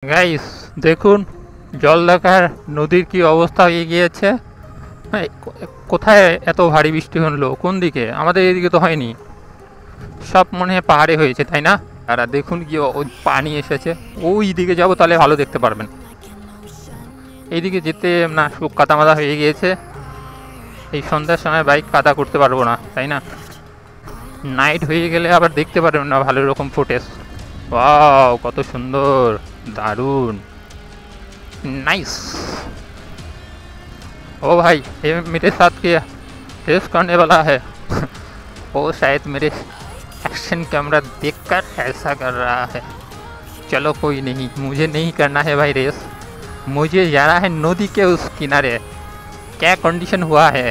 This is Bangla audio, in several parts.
গাইস দেখুন জলঢাকার নদীর কি অবস্থা হয়ে গিয়েছে। কোথায় এত ভারী বৃষ্টি হলো, কোন দিকে? আমাদের এদিকে তো হয়নি, সব মনে হয় পাহাড়ে হয়েছে, তাই না? আর দেখুন কি পানি এসেছে। ওই দিকে যাবো তাহলে ভালো দেখতে পারবেন, এইদিকে যেতে না সব কাদা মাদা হয়ে গিয়েছে। এই সন্ধ্যার সময় বাইক কাদা করতে পারবো না, তাই না? নাইট হয়ে গেলে আবার দেখতে পারবেন না ভালো রকম ফুটেজ। ওয়াও কত সুন্দর, दारुण, नाइस। ओ भाई ये मेरे साथ क्या रेस करने वाला है वो शायद मेरे एक्शन कैमरा देखकर ऐसा कर रहा है। चलो कोई नहीं, मुझे नहीं करना है भाई रेस, मुझे जाना है नदी के उस किनारे। क्या कंडीशन हुआ है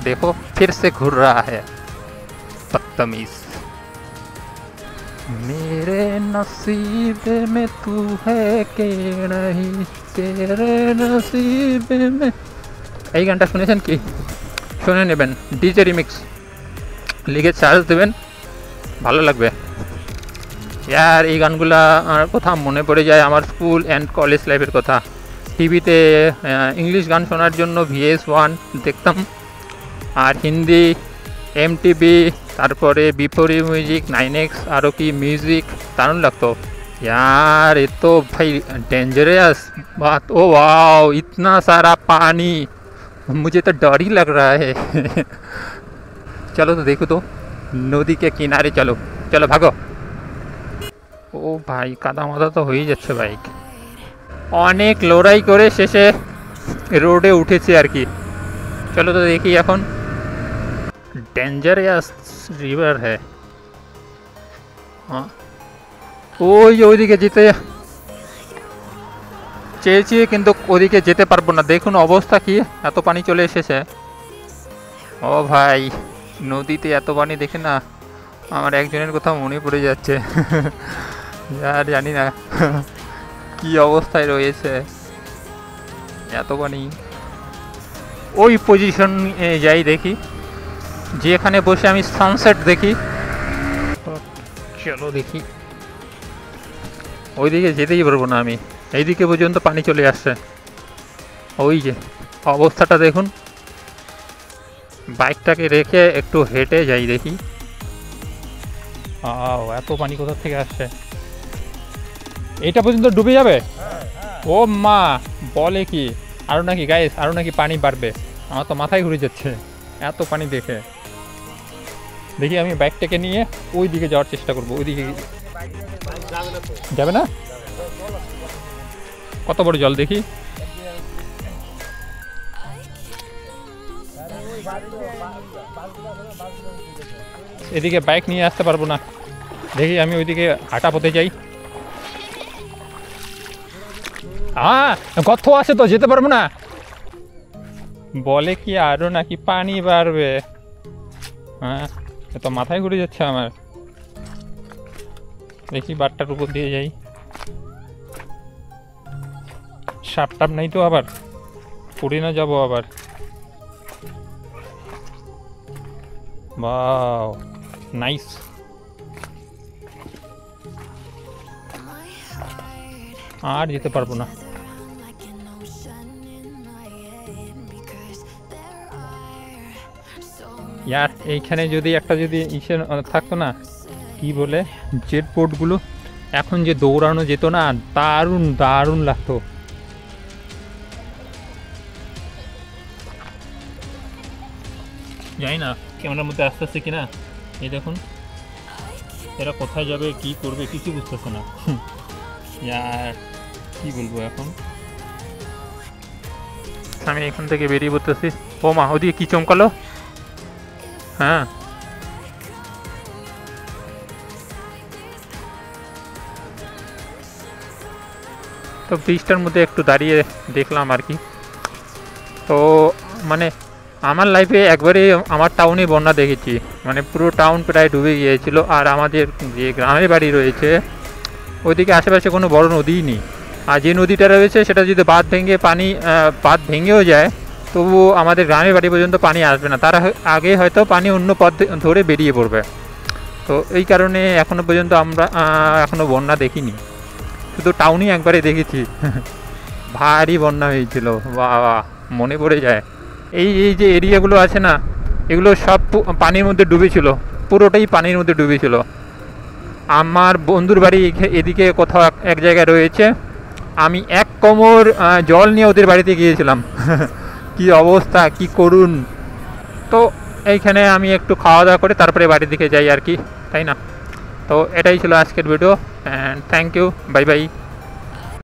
देखो, फिर से घूर रहा है बदतमीज। मेरे नसीब में तू है के नहीं, तेरे नसीब में। এই গানটা শুনেছেন কি? শুনে নেবেন, ডিজে রিমিক্স লিখে চার্জ দেবেন, ভালো লাগবে। यार এই গানগুলা কথা মনে পড়ে যায় আমার স্কুল অ্যান্ড কলেজ লাইফের কথা। টিভিতে ইংলিশ গান শোনার জন্য VS1 দেখতাম, আর হিন্দি MTV, তারপরে বিপরি মিউজিক, 9X, আরও কি মিউজিক দারুণ লাগতো। यार ये तो भाई डेंजरस बात। ओ वाओ इतना सारा पानी, मुझे तो डर ही लग रहा है चलो तो देखो तो नदी के किनारे, चलो चलो भागो। ও ভাই কাদা মাদা তো হয়েই যাচ্ছে বাইক। অনেক লড়াই করে শেষে রোডে উঠেছে আর কি। চলো তো দেখি এখন। डेंजरस रिवर है, ওই ওইদিকে যেতে চেয়েছি কিন্তু ওদিকে যেতে পারবো না। দেখুন অবস্থা কি, এত পানি চলে এসেছে। ও ভাই নদীতে এত পানি দেখে না আমার একজনের কথা মনে পড়ে যাচ্ছে আর জানি না কি অবস্থায় রয়েছে, এত পানি। ওই পজিশন যাই দেখি যেখানে বসে আমি সানসেট দেখি। চলো দেখি, ওইদিকে যেতেই পারবো না আমি, এইদিকে পর্যন্ত পানি চলে আসছে। ওই যে অবস্থাটা দেখুন, বাইকটাকে রেখে একটু হেঁটে যাই দেখি। এত পানি কোথা থেকে আসছে, এইটা পর্যন্ত ডুবে যাবে। ও মা বলে কি, আরও নাকি গাইস, আরও নাকি পানি বাড়বে। আমার তো মাথায় ঘুরে যাচ্ছে এত পানি দেখে। দেখি আমি বাইকটাকে নিয়ে ওই দিকে যাওয়ার চেষ্টা করবো। ওই দিকে যাবে না? কত বড় জল দেখি। এদিকে বাইক নিয়ে আসতে পারবো না, দেখি আমি ওইদিকে হাঁটা পথে যাই। গর্ত আছে তো, যেতে পারবো না। বলে কি আরো নাকি পানি বাড়বে। হ্যাঁ তো মাথায় ঘুরে যাচ্ছে আমার। দেখি বারটার উপর দিয়ে যাই, সাপ টাপ নাই তো আবার পড়ে না যাবো আবার। বাও নাইস। আর যেতে পারবো না। यार এইখানে যদি একটা যদি ইসে থাকতো না, কি বলে জেট বোটগুলো, এখন যে দৌড়ানো যেত না, দারুণ দারুণ লাগতো। জানি না ক্যামেরার মধ্যে আস্তে আস্তে কিনা। এই দেখুন এরা কোথায় যাবে কি করবে কিছু বুঝতেছে না। यार কি বলবো এখন, আমি এখান থেকে বেরিয়ে পড়তেছি। ও মা ওদিকে কি চমকালো। হ্যাঁ তো ব্রিজটার মধ্যে একটু দাঁড়িয়ে দেখলাম আর কি। তো মানে আমার লাইফে একবারে আমার টাউনে বন্যা দেখেছি, মানে পুরো টাউন প্রায় ডুবে গিয়েছিল। আর আমাদের যে গ্রামের বাড়ি রয়েছে ওইদিকে আশেপাশে কোনো বড় নদীই নেই। আর যে নদীটা রয়েছে সেটা যদি বাঁধ ভেঙেও যায় তবু আমাদের গ্রামের বাড়ি পর্যন্ত পানি আসবে না, তার আগে হয়তো পানি অন্য পথ ধরে বেরিয়ে পড়বে। তো এই কারণে এখনও পর্যন্ত আমরা এখনও বন্যা দেখিনি। শুধু টাউনই একবারে দেখেছি। ভারী বন্যা হয়েছিল, বাবা মনে পড়ে যায়। এই এই যে এরিয়াগুলো আছে না, এগুলো সব পানির মধ্যে ডুবেছিল, পুরোটাই পানির মধ্যে ডুবেছিল। আমার বন্ধুর বাড়ি এদিকে কোথাও এক জায়গায় রয়েছে, আমি এক কোমর জল নিয়ে ওদের বাড়িতে গিয়েছিলাম। কি অবস্থা, কি করুন। তো এইখানে আমি একটু খাওয়া দাওয়া করে তারপরে বাড়ির দিকে যাই আর কি, তাই না? তো এটাই ছিল আজকের video, and thank you, bye by.